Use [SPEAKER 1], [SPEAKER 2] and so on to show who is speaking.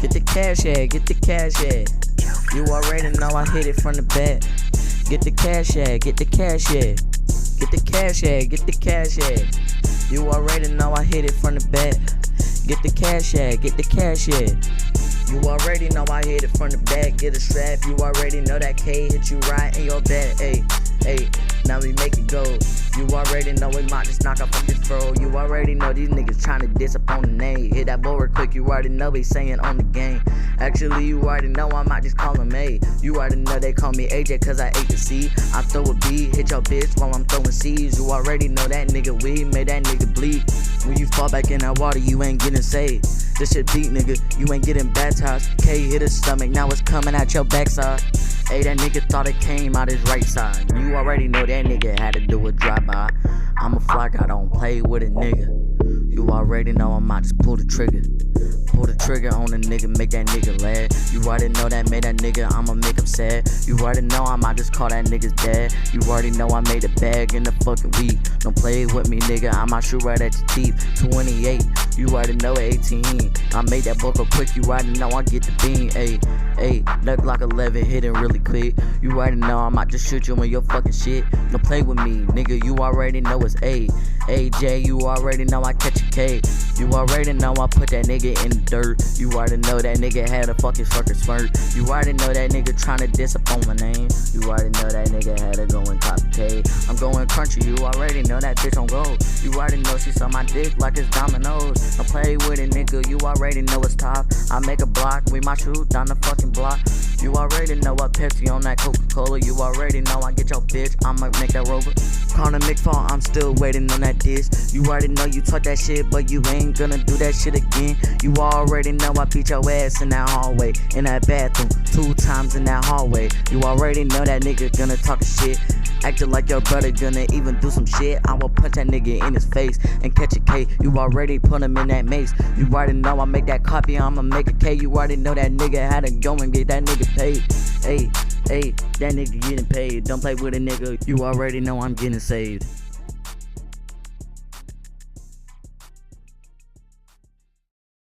[SPEAKER 1] Get the cash, yeah, get the cash, yeah. You already know I hit it from the back. Get the cash, yeah, get the cash, yeah. Get the cash, yeah, get the cash, yeah. You already know I hit it from the back. Get the cash, yeah, get the cash, yeah. You already know I hit it from the back. Get a strap, you already know that K hit you right in your back. Ayy, ayy, now we make it go. You already know we might just knock off this throw. You already know these niggas tryna diss up on the name. Hit that board quick, you already know they saying on the game. Actually, you already know I might just call him A. You already know they call me AJ cause I ate the C. I throw a B, hit your bitch while I'm throwing C's. You already know that nigga weed made that nigga bleed. When you fall back in that water, you ain't getting saved. This shit deep, nigga, you ain't getting baptized. K hit his stomach, now it's coming out your backside. Ayy, that nigga thought it came out his right side. You already know that nigga had to do a drive-by. I'm a fly guy, don't play with a nigga. You already know I might just pull the trigger. Pull the trigger on a nigga, make that nigga laugh. You already know that made that nigga, I'ma make him sad. You already know I might just call that nigga's dad. You already know I made a bag in the fucking week. Don't play with me, nigga, I might shoot right at your teeth. 28, you already know 18. I made that buckle quick, you already know I get the bean. Ayy, ayy, nut Glock 11 hitting really quick. You already know I might just shoot you on your fucking shit. Don't play with me, nigga, you already know it's A. AJ, you already know I catch a K. You already know I put that nigga in the dirt. You already know that nigga had a fucking sucker smirk. You already know that nigga tryna diss up on my name. You already know that nigga had to go and cop K. I'm going crunchy, you already know that bitch on gold. You already know she suck my dick like it's dominoes. I play with it, nigga, you already know it's top. I make a block, we might shoot down the fucking block. You already know I Pepsi on that Coca-Cola. You already know I get your bitch, I'ma make that rover. Calling McFall, I'm still waiting on that diss. You already know you talk that shit, but you ain't gonna do that shit again. You already know I beat your ass in that hallway, in that bathroom, 2 times in that hallway. You already know that nigga gonna talk shit, acting like your brother gonna even do some shit. I will punch that nigga in his face and catch a K. You already put him in that mace. You already know I make that copy, I'ma make a K. You already know that nigga had to go and get that nigga paid. Ayy, ayy, that nigga getting paid. Don't play with a nigga, you already know I'm getting saved.